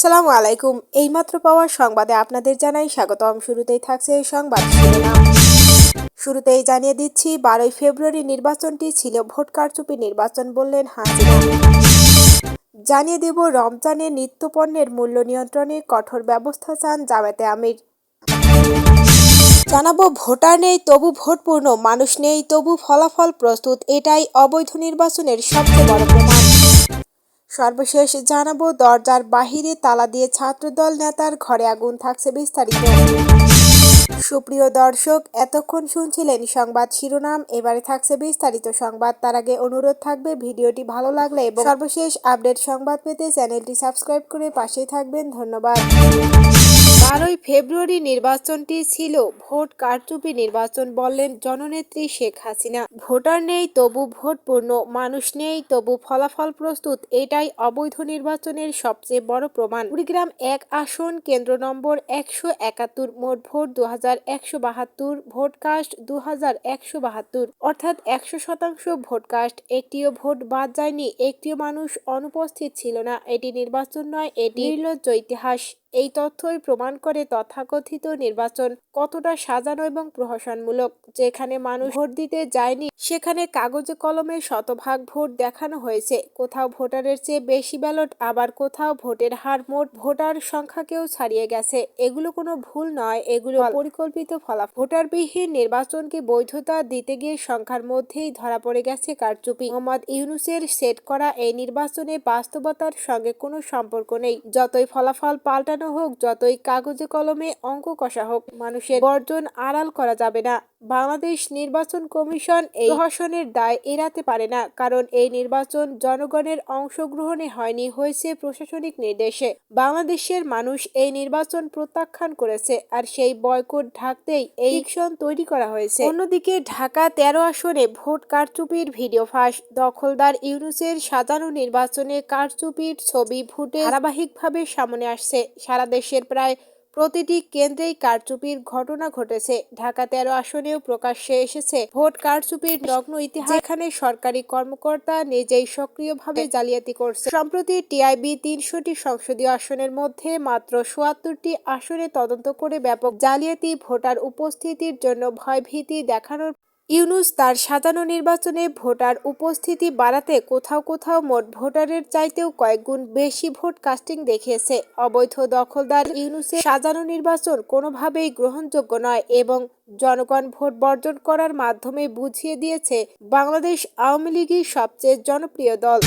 আসসালামু আলাইকুম। এইমাত্র পাওয়া সংবাদে আপনাদের জানাই স্বাগতম। শুরুতেই থাকছে সংবাদ শিরোনাম। শুরুতেই জানিয়ে দিচ্ছি 12ই ফেব্রুয়ারি নির্বাচনটি ছিল ভোট কারচুপি নির্বাচন বললেন হাসিনা। জানিয়ে দেব রমজানে নিত্যপণ্যের মূল্য নিয়ন্ত্রণে কঠোর ব্যবস্থা চান জামায়াতে আমির। জানাবো ভোটার নেই তবু ভোটপূর্ণ, মানুষ নেই তবু ফলাফল প্রস্তুত, এটাই অবৈধ নির্বাচনের সবচেয়ে বড় প্রমাণ। সর্বশেষ জানাবো দরজার বাহিরে তালা দিয়ে ছাত্রদল নেতার ঘরে আগুন, থাকছে বিস্তারিত। সুপ্রিয় দর্শক, এতক্ষণ শুনছিলেন সংবাদ শিরোনাম, এবারে থাকছে বিস্তারিত সংবাদ। তার আগে অনুরোধ থাকবে ভিডিওটি ভালো লাগলে এবং সর্বশেষ আপডেট সংবাদ পেতে চ্যানেলটি সাবস্ক্রাইব করে পাশেই থাকবেন। ধন্যবাদ। 12ই ফেব্রুয়ারি নির্বাচনটি ছিল ভোট কারচুপি নির্বাচন বললেন জননেত্রী শেখ হাসিনা। ভোটার নেই তবু ভোটপূর্ণ, মানুষ নেই তবু ফলাফল প্রস্তুত, এটাই অবৈধ নির্বাচনের সবচেয়ে বড় প্রমাণ। কুড়িগ্রাম 1 আসন, কেন্দ্র নম্বর 171, মোট ভোট 2172, ভোট কাস্ট 2172, অর্থাৎ 100% ভোট কাস্ট। একটিও ভোট বাদ যায়নি, একটিও মানুষ অনুপস্থিত ছিল না। এটি নির্বাচন নয়, এটি নির্লজ্জ ইতিহাস। এই তথ্যই প্রমাণ করে তথাকথিত নির্বাচন কতটা সাজানো এবং প্রহসনমূলক। যেখানে মানুষ ভোট দিতে যায়নি সেখানে কাগজে কলমে শতভাগ ভোট দেখানো হয়েছে। কোথাও ভোটারের চেয়ে বেশি ব্যালট, আবার কোথাও ভোটের হার মোট ভোটার সংখ্যাকেও ছাড়িয়ে গেছে। এগুলো কোনো ভুল নয়, এগুলো পরিকল্পিত ফলাফল। ভোটারবিহীন নির্বাচনকে বৈধতা দিতে গিয়ে সংখ্যার মধ্যেই ধরা পড়ে গেছে কারচুপি। মোহাম্মদ ইউনূসের সেট করা এই নির্বাচনে বাস্তবতার সঙ্গে কোনো সম্পর্ক নেই। যতই ফলাফল পাল্টানো হোক, যতই কাগজে কলমে অঙ্ক কষা হোক, মানুষের বর্জন আড়াল করা যাবে না। বাংলাদেশ নির্বাচন কমিশন এই প্রহসনের দায় এড়াতে পারে না, কারণ এই নির্বাচন জনগণের অংশগ্রহণে হয়নি, হয়েছে প্রশাসনিক নির্দেশে। বাংলাদেশের মানুষ এই নির্বাচন প্রত্যাখ্যান করেছে, আর সেই বয়কট ঢাকতেই এই ফিকশন তৈরি করা হয়েছে। অন্যদিকে ঢাকা 13 আসনে ভোট কারচুপির ভিডিও ফাঁস। দখলদার ইউনূসের সাজানো নির্বাচনে কারচুপির ছবি ফুটে ধারাবাহিকভাবে সামনে আসছে। সারা দেশের প্রায় প্রতিটি কেন্দ্রেই কারচুপির ঘটনা ঘটেছে। ঢাকা 13 আসনেও প্রকাশ্যে এসেছে ভোট কারচুপির নগ্ন ইতিহাস, যেখানে সরকারি কর্মকর্তা নিজেই সক্রিয়ভাবে জালিয়াতি করছে। সম্প্রতি টিআইবি 300টি সংসদীয় আসনের মধ্যে মাত্র ৭৪টি আসনে তদন্ত করে ব্যাপক জালিয়াতি, ভোটার উপস্থিতির জন্য ভয়ভীতি দেখানোর ইউনূস তার সাজানো নির্বাচনে ভোটার উপস্থিতি বাড়াতে কোথাও কোথাও মোট ভোটারের চাইতেও কয়েক গুণ বেশি ভোট কাস্টিং দেখিয়েছে। অবৈধ দখলদার ইউনূসের সাজানো নির্বাচন কোনোভাবেই গ্রহণযোগ্য নয় এবং জনগণ ভোট বর্জন করার মাধ্যমে বুঝিয়ে দিয়েছে বাংলাদেশ আওয়ামী লীগই সবচেয়ে জনপ্রিয় দল।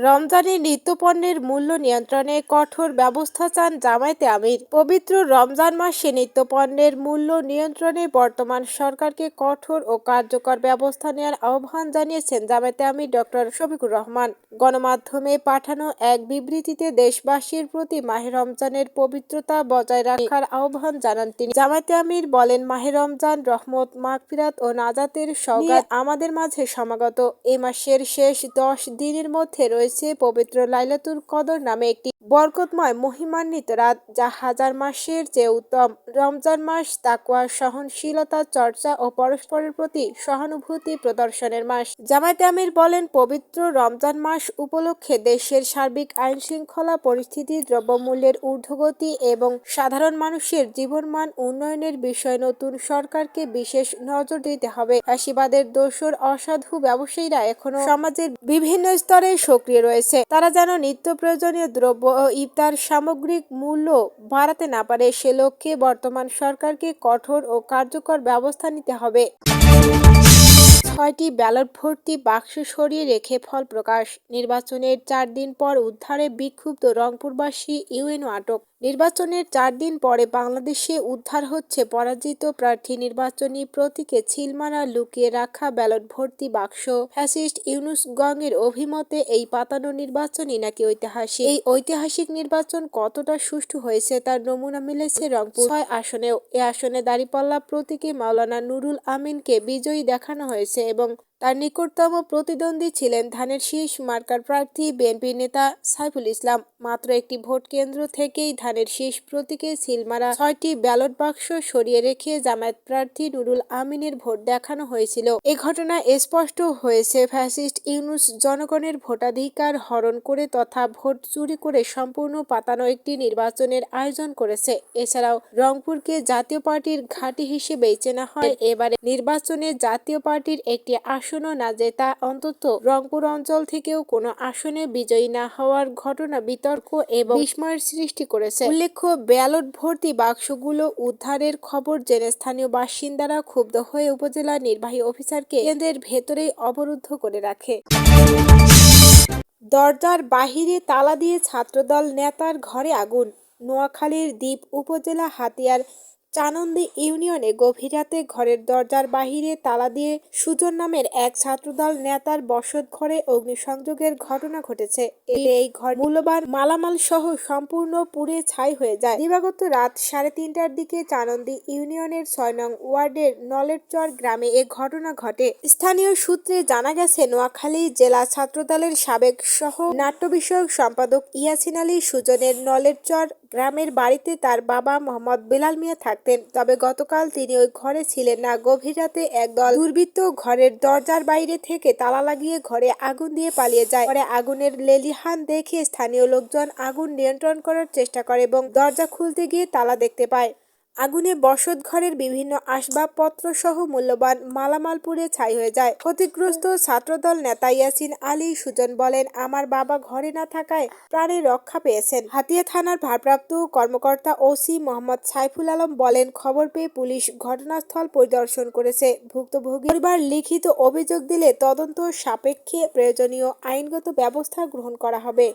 রমজানে নিত্যপণ্যের মূল্য নিয়ন্ত্রণে কঠোর ব্যবস্থা চান জামায়াতে আমির। পবিত্র রমজান মাসে নিত্যপণ্যের মূল্য নিয়ন্ত্রণে বর্তমান সরকারকে কঠোর ও কার্যকর ব্যবস্থা নেওয়ার আহ্বান জানিয়েছেন জামায়াতে আমির ডক্টর শফিকুর রহমান। গণমাধ্যমে পাঠানো এক বিবৃতিতে দেশবাসীর প্রতি মাহে রমজানের পবিত্রতা বজায় রাখার আহ্বান জানান তিনি। জামায়াতে আমির বলেন, মাহে রমজান রহমত, মাগফিরাত ও নাজাতের সওগাত আমাদের মাঝে সমাগত। এ মাসের শেষ 10 দিনের মধ্যে রয়েছে পবিত্র লাইলাতুল কদর নামে একটি বরকতময় মহিমান্বিত রাত, যা হাজার মাসের চেয়ে উত্তম। রমজান মাস তাকওয়া, সহনশীলতা, চর্চা ও পরস্পরের প্রতি সহানুভূতি প্রদর্শনের মাস। জামায়াতে আমির বলেন, পবিত্র রমজান মাস উপলক্ষে দেশের সার্বিক আইন শৃঙ্খলা পরিস্থিতি, দ্রব্যমূল্যের ঊর্ধ্বগতি এবং সাধারণ মানুষের জীবনমান উন্নয়নের বিষয়ে নতুন সরকারকে বিশেষ নজর দিতে হবে। ফ্যাসিবাদের দোসর অসাধু ব্যবসায়ীরা এখনো সমাজের বিভিন্ন স্তরে সক্রিয় রয়েছে। তারা যেন নিত্য প্রয়োজনীয় দ্রব্য ও ইফতার সামগ্রিক মূল্য বাড়াতে না পারে, সে লক্ষ্যে বর্তমান সরকারকে কঠোর ও কার্যকর ব্যবস্থা নিতে হবে। 6টি ব্যালট ভর্তি বাক্স সরিয়ে রেখে ফল প্রকাশ। নির্বাচনের 4 দিন পর উদ্ধারে বিক্ষুব্ধ রংপুরবাসী, ইউএনও আটক। নির্বাচনের 4 দিন পরে বাংলাদেশে উদ্ধার হচ্ছে পরাজিত প্রার্থী নির্বাচনী প্রতীকে ছিলমারা লুকিয়ে রাখা ব্যালট ভর্তি বাক্স। ফ্যাসিস্ট ইউনূস গংয়ের অভিমতে এই পাতানো নির্বাচনই নাকি ঐতিহাসিক। এই ঐতিহাসিক নির্বাচন কতটা সুষ্ঠু হয়েছে তার নমুনা মিলেছে রংপুর 6 আসনেও। এ আসনে দাঁড়িপাল্লা প্রতীকে মাওলানা নুরুল আমিনকে বিজয়ী দেখানো হয়েছে এবং তার নিকটতম প্রতিদ্বন্দ্বী ছিলেন ধানের শীষ মার্কার প্রার্থী বিএনপি নেতা সাইফুল ইসলাম। মাত্র একটি ভোট কেন্দ্র থেকেই ধানের শীষ প্রতীকে সিলমারা 6টি ব্যালট বাক্স সরিয়ে রেখে জামায়াত প্রার্থী নুরুল আমিনের ভোট দেখানো হয়েছিল। এ ঘটনায় স্পষ্ট হয়েছে ফ্যাসিস্ট ইউনূস জনগণের ভোটাধিকার হরণ করে তথা ভোট চুরি করে সম্পূর্ণ পাতানো একটি নির্বাচনের আয়োজন করেছে। এছাড়াও রংপুরকে জাতীয় পার্টির ঘাঁটি হিসেবেই চেনা হয়। এবারে নির্বাচনে জাতীয় পার্টির একটি আসনও না জেতা, অন্তত রংপুর অঞ্চল থেকেও কোনো আসনে বিজয়ী না হওয়ার ঘটনা বিতর্ক এবং বিস্ময়ের সৃষ্টি করেছে। উল্লেখ্য, ব্যালট ভর্তি বাক্সগুলো উদ্ধারের খবর জেনে স্থানীয় বাসিন্দারা ক্ষুব্ধ হয়ে উপজেলা নির্বাহী অফিসারকে কেন্দ্রের ভেতরেই অবরুদ্ধ করে রাখে। দরজার বাহিরে তালা দিয়ে ছাত্রদল নেতার ঘরে আগুন। নোয়াখালীর দ্বীপ উপজেলা হাতিয়ার চানন্দি ইউনিয়নে গভীর রাতে ঘরের দরজার বাহিরে তালা দিয়ে সুজন নামের এক ছাত্রদল নেতার বসত ঘরে অগ্নিসংযোগের ঘটনা ঘটেছে। এতে এই ঘর মূল্যবান মালামাল সহ সম্পূর্ণ পুড়ে ছাই হয়ে যায়। দিবাগত রাত 3:30টার দিকে চানন্দি ইউনিয়নের 6 নং ওয়ার্ডের নলেরচর গ্রামে এ ঘটনা ঘটে। স্থানীয় সূত্রে জানা গেছে, নোয়াখালী জেলা ছাত্রদলের সাবেক সহ নাট্য বিষয়ক সম্পাদক ইয়াসিন আলী সুজনের নলেরচর গ্রামের বাড়িতে তার বাবা মোহাম্মদ বেলাল মিয়া থাকতেন। তবে গতকাল তিনি ওই ঘরে ছিলেন না। গভীর রাতে একদল দুর্বৃত্ত ঘরের দরজার বাইরে থেকে তালা লাগিয়ে ঘরে আগুন দিয়ে পালিয়ে যায়। পরে আগুনের লেলিহান দেখে স্থানীয় লোকজন আগুন নিয়ন্ত্রণ করার চেষ্টা করে এবং দরজা খুলতে গিয়ে তালা দেখতে পায়। আগুনে বসত ঘরের বিভিন্ন আসবাবপত্র সহ মূল্যবান মালামাল পুড়ে ছাই হয়ে যায়। ক্ষতিগ্রস্ত ছাত্রদল নেতা ইয়াসিন আলী সুজন বলেন, আমার বাবা ঘরে না থাকায় প্রাণে রক্ষা পেয়েছেন। হাতিয়া থানার ভারপ্রাপ্ত কর্মকর্তা ওসি মোহাম্মদ সাইফুল আলম বলেন, খবর পেয়ে পুলিশ ঘটনাস্থল পরিদর্শন করেছে। ভুক্তভোগী পরিবার লিখিত অভিযোগ দিলে তদন্ত সাপেক্ষে প্রয়োজনীয় আইনগত ব্যবস্থা গ্রহণ করা হবে।